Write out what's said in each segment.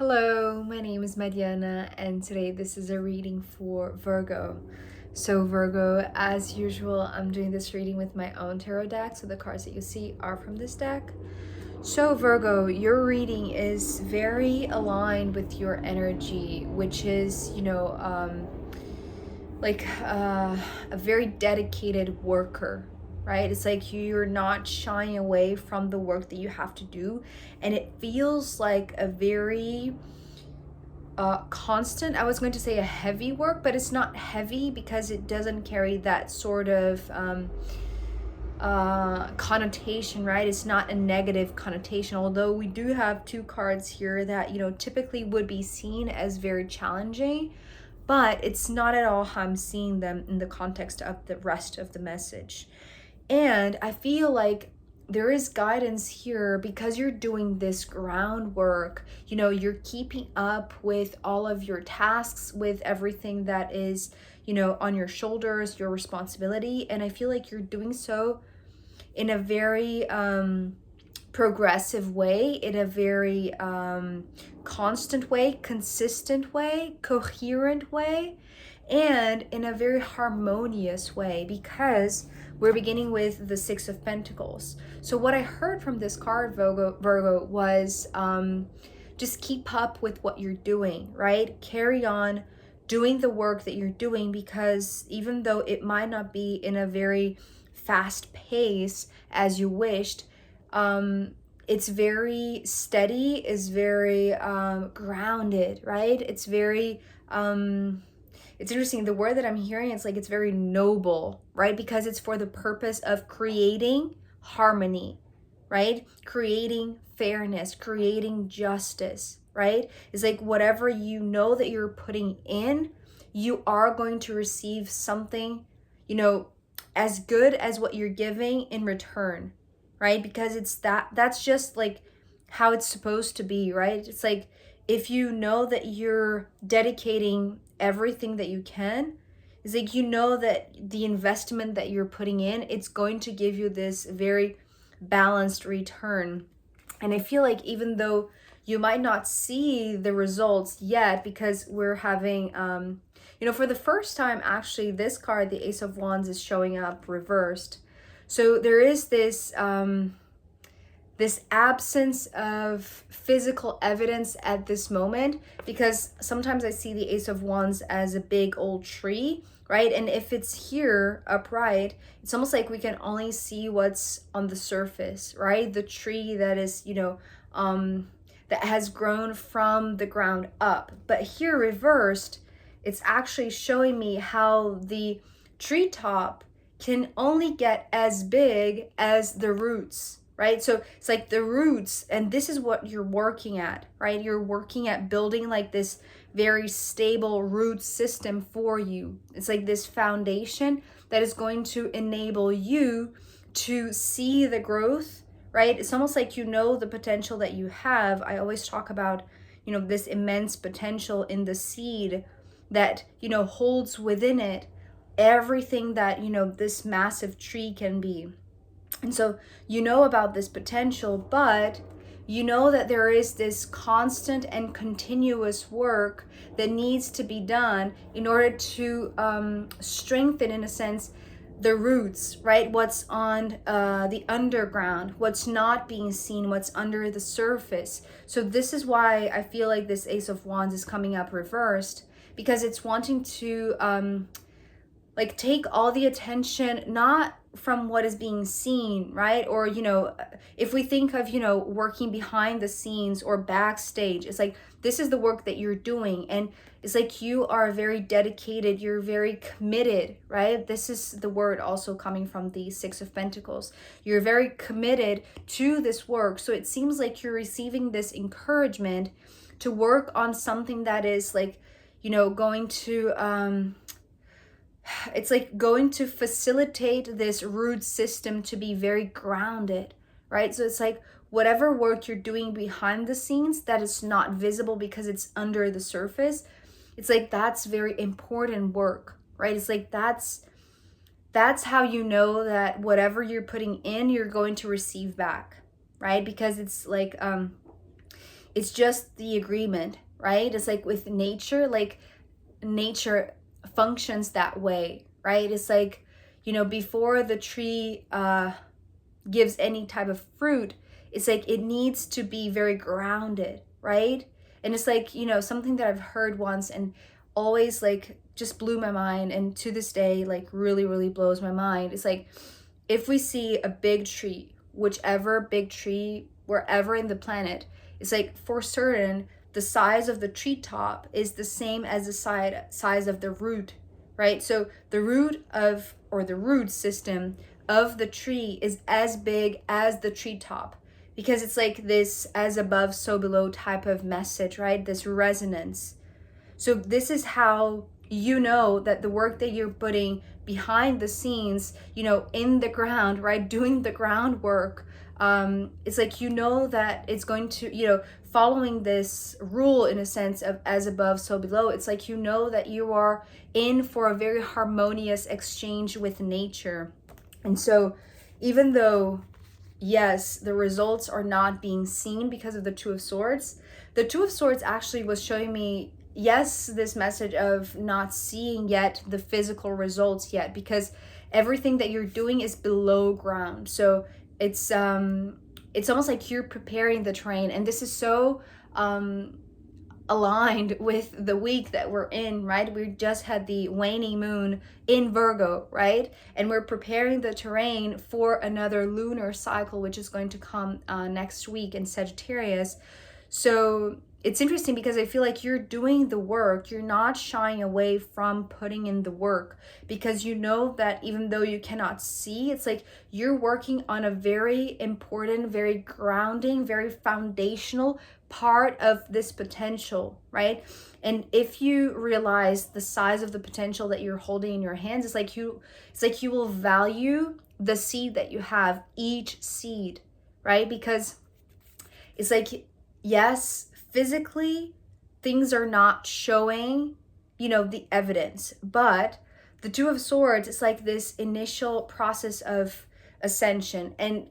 Hello, my name is Mariana, and today this is a reading for Virgo. So Virgo, as usual, I'm doing this reading with my own tarot deck, so the cards that you see are from this deck. So Virgo, your reading is very aligned with your energy, which is, a very dedicated worker, right? It's like you're not shying away from the work that you have to do, and it feels like a very constant. I was going to say a heavy work, but it's not heavy because it doesn't carry that sort of connotation, right? It's not a negative connotation, although we do have two cards here that, typically would be seen as very challenging, but it's not at all how I'm seeing them in the context of the rest of the message. And I feel like there is guidance here because you're doing this groundwork. You're keeping up with all of your tasks, with everything that is, on your shoulders, your responsibility. And I feel like you're doing so in a very progressive way, in a very constant way, consistent way, coherent way, and in a very harmonious way, because we're beginning with the Six of Pentacles. So what I heard from this card, Virgo, was just keep up with what you're doing, right? Carry on doing the work that you're doing, because even though it might not be in a very fast pace as you wished, it's very steady, is very grounded, right? It's very it's interesting, the word that I'm hearing, it's like it's very noble, right? Because it's for the purpose of creating harmony, right? Creating fairness, creating justice, right? It's like whatever you know that you're putting in, you are going to receive something, as good as what you're giving in return, right? Because that's just like how it's supposed to be, right? It's like if you know that you're dedicating everything that you can, it's like that the investment that you're putting in, it's going to give you this very balanced return. And I feel like even though you might not see the results yet, because we're having for the first time, actually, this card, the Ace of Wands, is showing up reversed. So there is this this absence of physical evidence at this moment, because sometimes I see the Ace of Wands as a big old tree, right? And if it's here upright, it's almost like we can only see what's on the surface, right? The tree that is, that has grown from the ground up. But here reversed, it's actually showing me how the treetop can only get as big as the roots, right? So it's like the roots, and this is what you're working at, right? You're working at building like this very stable root system for you. It's like this foundation that is going to enable you to see the growth, right? It's almost like the potential that you have. I always talk about, this immense potential in the seed that, holds within it everything that, this massive tree can be. And so about this potential, but that there is this constant and continuous work that needs to be done in order to strengthen, in a sense, the roots, right? What's on the underground, what's not being seen, what's under the surface. So this is why I feel like this Ace of Wands is coming up reversed, because it's wanting to take all the attention, not from what is being seen, right? Or, if we think of, working behind the scenes or backstage, it's like, this is the work that you're doing. And it's like, you are very dedicated, you're very committed, right? This is the word also coming from the Six of Pentacles. You're very committed to this work. So it seems like you're receiving this encouragement to work on something that is like, going to, it's like going to facilitate this root system to be very grounded, right? So it's like whatever work you're doing behind the scenes that is not visible because it's under the surface, it's like that's very important work, right? It's like that's how that whatever you're putting in, you're going to receive back, right? Because it's like It's just the agreement, right? It's like with nature, like nature functions that way, right? It's like, before the tree gives any type of fruit, it's like it needs to be very grounded, right? And it's like, something that I've heard once and always like just blew my mind, and to this day like really really blows my mind. It's like, if we see a big tree, whichever big tree wherever in the planet, it's like for certain the size of the treetop is the same as the size of the root, right? So the root of, or the root system of the tree is as big as the treetop, because it's like this as above so below type of message, right? This resonance. So this is how you know that the work that you're putting behind the scenes, in the ground, right, doing the groundwork, it's like, that it's going to, following this rule in a sense of as above so below. It's like, that you are in for a very harmonious exchange with nature. And so even though, yes, the results are not being seen because of the Two of Swords, the Two of Swords actually was showing me, yes, this message of not seeing yet the physical results yet, because everything that you're doing is below ground. So it's almost like you're preparing the terrain, and this is so aligned with the week that we're in, right? We just had the waning moon in Virgo, right? And we're preparing the terrain for another lunar cycle, which is going to come next week in Sagittarius. So it's interesting because I feel like you're doing the work. You're not shying away from putting in the work, because you know that even though you cannot see, it's like you're working on a very important, very grounding, very foundational part of this potential, right? And if you realize the size of the potential that you're holding in your hands, it's like you will value the seed that you have, each seed, right? Because it's like, yes, physically things are not showing, the evidence, but the Two of Swords, it's like this initial process of ascension, and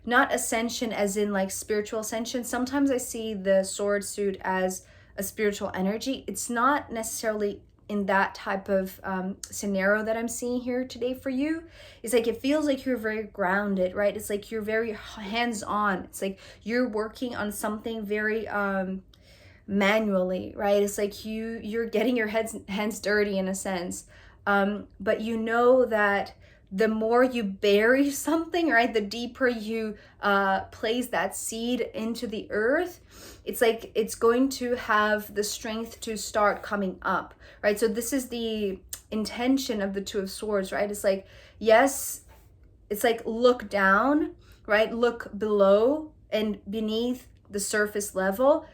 not ascension as in like spiritual ascension. Sometimes I see the sword suit as a spiritual energy. It's not necessarily in that type of scenario that I'm seeing here today for you. It's like, it feels like you're very grounded, right? It's like you're very hands-on. It's like you're working on something very manually, right? It's like you're getting your hands dirty in a sense. But you know that the more you bury something, right, the deeper you place that seed into the earth, it's like it's going to have the strength to start coming up, right? So this is the intention of the Two of Swords, right? It's like, yes, it's like look down, right? Look below and beneath the surface level.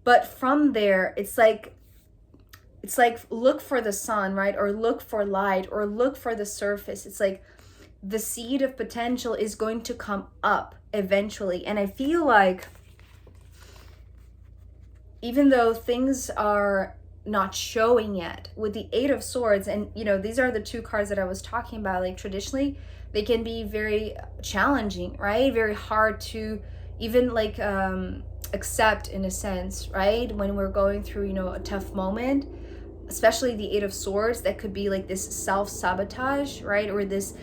But from there, it's like look for the sun, right? Or look for light, or look for the surface. It's like the seed of potential is going to come up eventually. And I feel like even though things are not showing yet with the Eight of Swords, and these are the two cards that I was talking about, like traditionally they can be very challenging, right? Very hard to even like accept in a sense, right? When we're going through, a tough moment, especially the Eight of Swords, that could be like this self-sabotage, right? Or this,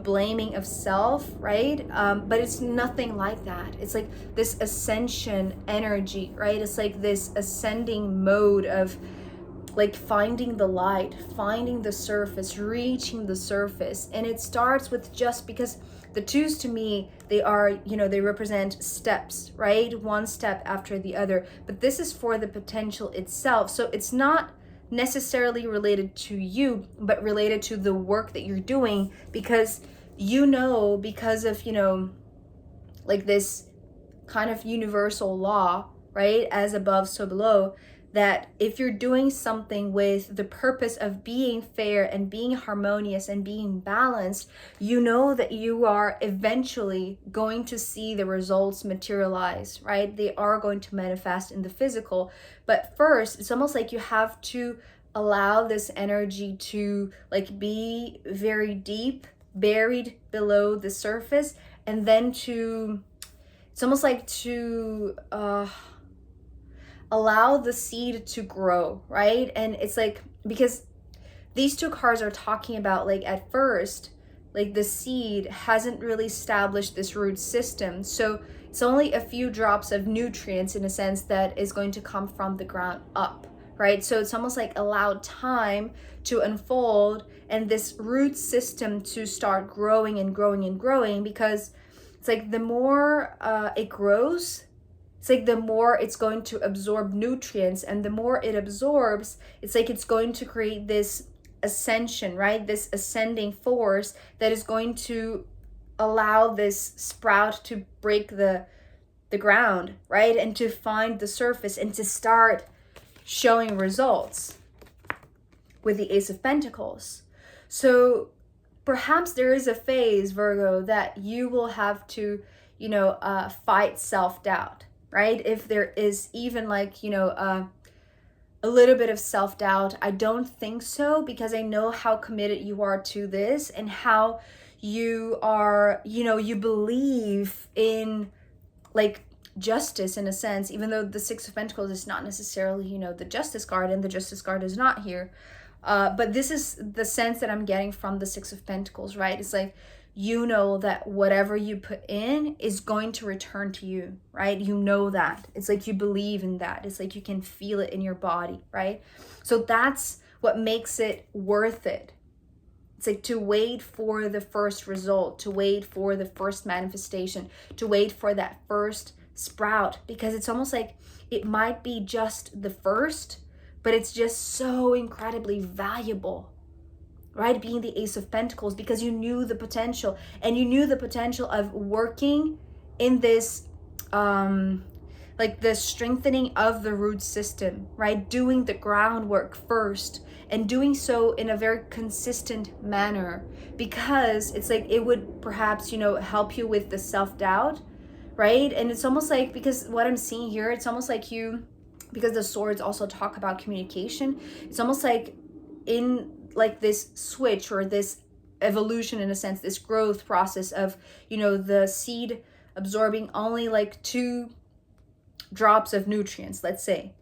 blaming of self, right? But it's nothing like that. It's like this ascension energy, right? It's like this ascending mode of like finding the light, finding the surface, reaching the surface. And it starts with, just because the twos to me, they are, they represent steps, right? One step after the other. But this is for the potential itself. So it's not necessarily related to you, but related to the work that you're doing, because because of like this kind of universal law, right, as above so below, that if you're doing something with the purpose of being fair and being harmonious and being balanced, that you are eventually going to see the results materialize, right? They are going to manifest in the physical. But first, it's almost like you have to allow this energy to like be very deep, buried below the surface, and then it's almost like to allow the seed to grow, right? And it's like, because these two cards are talking about, like, at first, like, the seed hasn't really established this root system, so it's only a few drops of nutrients in a sense that is going to come from the ground up, right? So it's almost like allowed time to unfold and this root system to start growing and growing and growing, because it's like the more it grows, it's like the more it's going to absorb nutrients, and the more it absorbs, it's like it's going to create this ascension, right? This ascending force that is going to allow this sprout to break the ground, right? And to find the surface and to start showing results with the Ace of Pentacles. So perhaps there is a phase, Virgo, that you will have to, fight self-doubt, right? If there is even like, a little bit of self-doubt. I don't think so, because I know how committed you are to this and how you are, you believe in, like, justice in a sense, even though the Six of Pentacles is not necessarily, the Justice card, and the Justice card is not here. But this is the sense that I'm getting from the Six of Pentacles, right? It's like, that whatever you put in is going to return to you, right? That. It's like you believe in that. It's like you can feel it in your body, right? So that's what makes it worth it. It's like to wait for the first result, to wait for the first manifestation, to wait for that first sprout, because it's almost like it might be just the first, but it's just so incredibly valuable, right? Being the Ace of Pentacles, because you knew the potential, and you knew the potential of working in this, like the strengthening of the root system, right? Doing the groundwork first, and doing so in a very consistent manner, because it's like it would perhaps, help you with the self-doubt, right? And it's almost like, because what I'm seeing here, it's almost like because the swords also talk about communication, it's almost like in like this switch, or this evolution in a sense, this growth process of, the seed absorbing only like 2 drops of nutrients, let's say.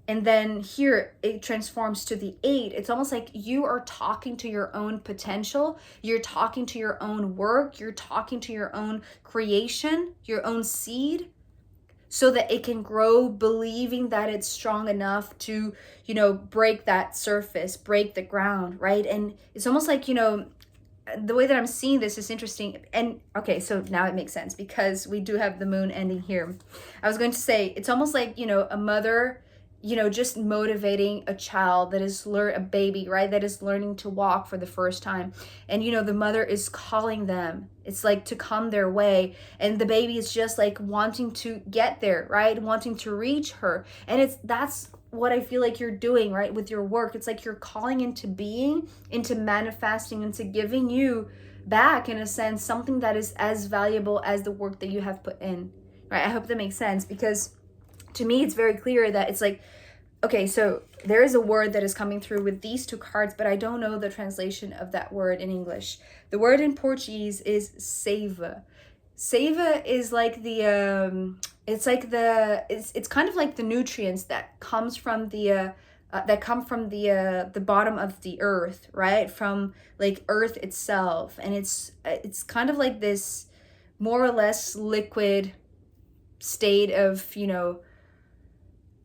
And then here it transforms to the 8. It's almost like you are talking to your own potential. You're talking to your own work. You're talking to your own creation, your own seed, so that it can grow, believing that it's strong enough to, break that surface, break the ground, right? And it's almost like, the way that I'm seeing this is interesting. And okay, so now it makes sense, because we do have the moon ending here. I was going to say, it's almost like, a mother, just motivating a child that is a baby, right? That is learning to walk for the first time. And, the mother is calling them. It's like to come their way. And the baby is just like wanting to get there, right? Wanting to reach her. And that's what I feel like you're doing, right? With your work. It's like you're calling into being, into manifesting, into giving you back, in a sense, something that is as valuable as the work that you have put in, right? I hope that makes sense, because to me, it's very clear that it's like, okay, so there is a word that is coming through with these 2 cards, but I don't know the translation of that word in English. The word in Portuguese is seiva. Seiva is like the, it's kind of like the nutrients that comes from the bottom of the earth, right? From like earth itself. And it's kind of like this more or less liquid state of,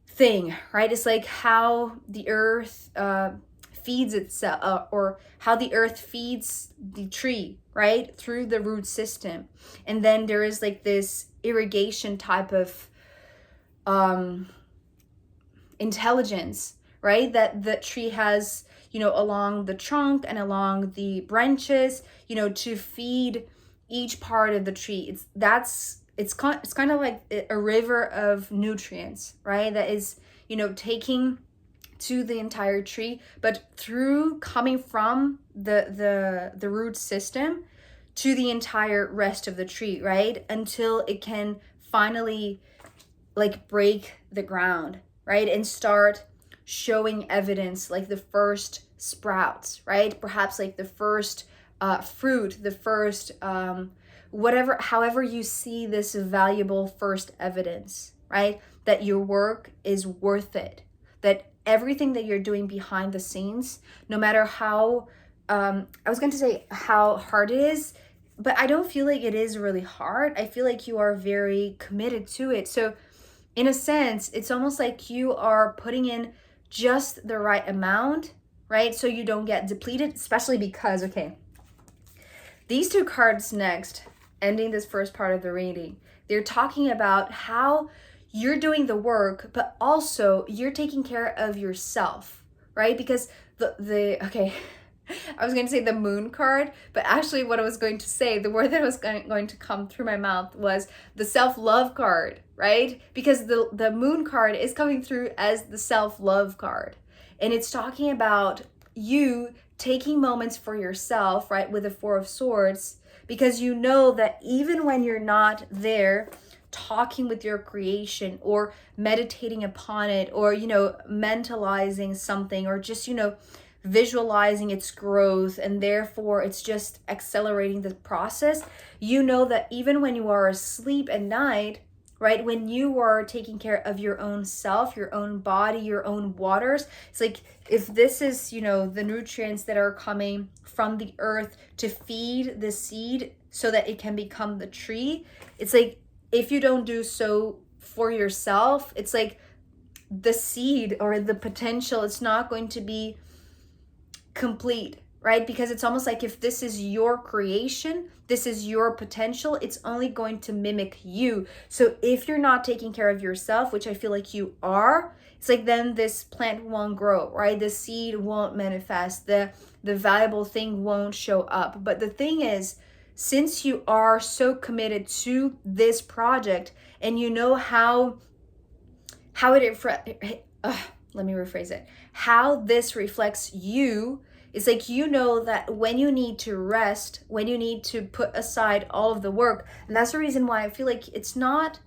thing, right? It's like how the earth feeds itself, or how the earth feeds the tree, right? Through the root system. And then there is like this irrigation type of intelligence, right? That the tree has, along the trunk and along the branches, to feed each part of the tree. It's kind of like a river of nutrients, right? That is, taking to the entire tree, but through coming from the root system to the entire rest of the tree, right? Until it can finally like break the ground, right? And start showing evidence, like the first sprouts, right? Perhaps like the first fruit, the first however you see this valuable first evidence, right? That your work is worth it, that everything that you're doing behind the scenes, no matter how, I was going to say how hard it is, but I don't feel like it is really hard. I feel like you are very committed to it. So in a sense, it's almost like you are putting in just the right amount, right? So you don't get depleted, especially because, okay, these two cards next, ending this first part of the reading, they're talking about how you're doing the work, but also you're taking care of yourself, right? Because okay, I was going to say the moon card, but actually what I was going to say, the word that was going to come through my mouth was the self-love card, right? Because the moon card is coming through as the self-love card. And it's talking about you taking moments for yourself, right, with the Four of Swords, because you know that even when you're not there talking with your creation or meditating upon it, or, you know, mentalizing something, or just, you know, visualizing its growth, and therefore it's just accelerating the process, you know that even when you are asleep at night, right, when you are taking care of your own self, your own body, your own waters, it's like if this is, you know, the nutrients that are coming from the earth to feed the seed so that it can become the tree, it's like if you don't do so for yourself, it's like the seed or the potential, it's not going to be complete, right? Because it's almost like if this is your creation, this is your potential, it's only going to mimic you. So if you're not taking care of yourself, which I feel like you are, it's like then this plant won't grow, right? The seed won't manifest, the valuable thing won't show up. But the thing is, since you are so committed to this project and you know how let me rephrase it, how this reflects you, it's like you know that when you need to rest, when you need to put aside all of the work, and that's the reason why I feel like it's not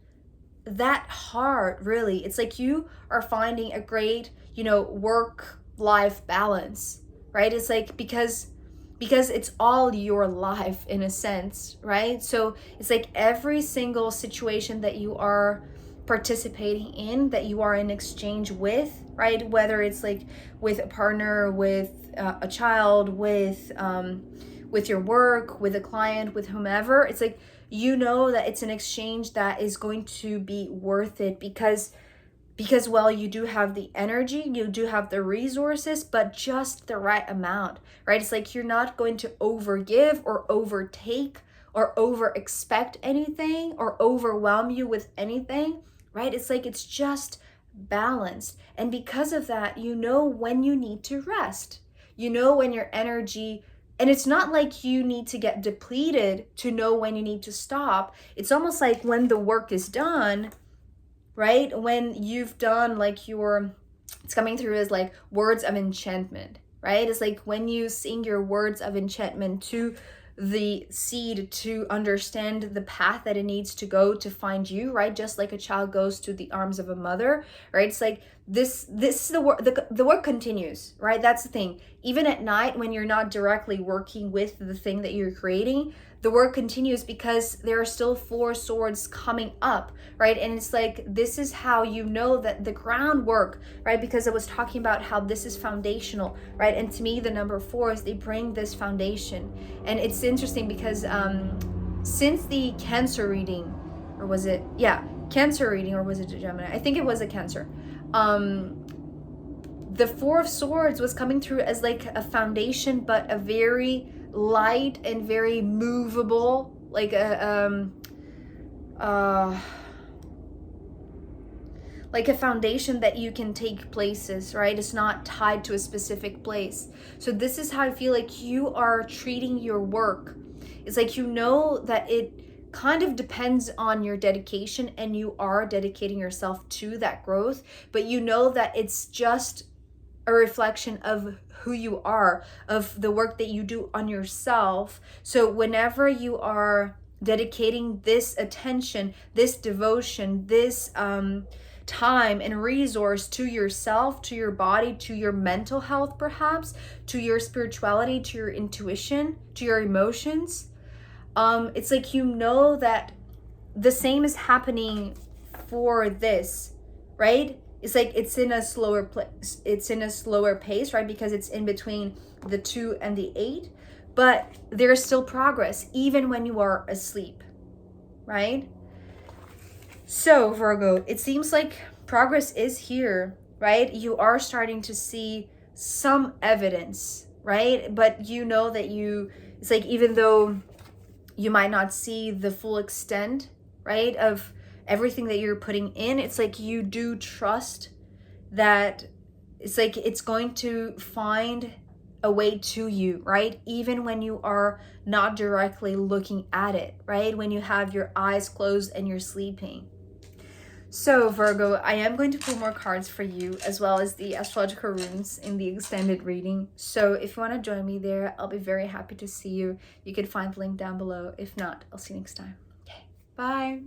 that hard, really. It's like you are finding a great, you know, work-life balance, right? It's like because it's all your life in a sense, right? So it's like every single situation that you are participating in, that you are in exchange with, right? Whether it's like with a partner, with a child, with your work, with a client, with whomever, it's like you know that it's an exchange that is going to be worth it because well, you do have the energy, you do have the resources, but just the right amount, right? It's like you're not going to overgive or overtake or over expect anything or overwhelm you with anything, right? It's like it's just balanced. And because of that, you know when you need to rest. You know when your energy, and it's not like you need to get depleted to know when you need to stop. It's almost like when the work is done, right? When you've done like it's coming through as like words of enchantment, right? It's like when you sing your words of enchantment to the seed to understand the path that it needs to go to find you, right? Just like a child goes to the arms of a mother, right? It's like this is the work, the work continues, right? That's the thing. Even at night when you're not directly working with the thing that you're creating, the work continues because there are still four swords coming up, right? And it's like, this is how you know that the groundwork, right? Because I was talking about how this is foundational, right? And to me, the number four is they bring this foundation. And it's interesting because since the Cancer reading, or was it, yeah, Cancer reading, or was it a Gemini? I think it was a Cancer. The Four of Swords was coming through as like a foundation, but a very light and very movable, like a foundation that you can take places, right? It's not tied to a specific place. So this is how I feel like you are treating your work. It's like you know that it kind of depends on your dedication and you are dedicating yourself to that growth, but you know that it's just a reflection of who you are, of the work that you do on yourself. So whenever you are dedicating this attention, this devotion, this time and resource to yourself, to your body, to your mental health, perhaps to your spirituality, to your intuition, to your emotions, it's like you know that the same is happening for this, right? It's like it's in a slower place, it's in a slower pace, right? Because it's in between the 2 and the 8, but there's still progress even when you are asleep, right? So Virgo, it seems like progress is here, right? You are starting to see some evidence, right? But you know that it's like, even though you might not see the full extent, right, of everything that you're putting in, it's like you do trust that it's like it's going to find a way to you, right? Even when you are not directly looking at it, right? When you have your eyes closed and you're sleeping. So Virgo, I am going to pull more cards for you, as well as the astrological runes in the extended reading. So if you want to join me there, I'll be very happy to see you. You can find the link down below. If not, I'll see you next time. Okay, bye.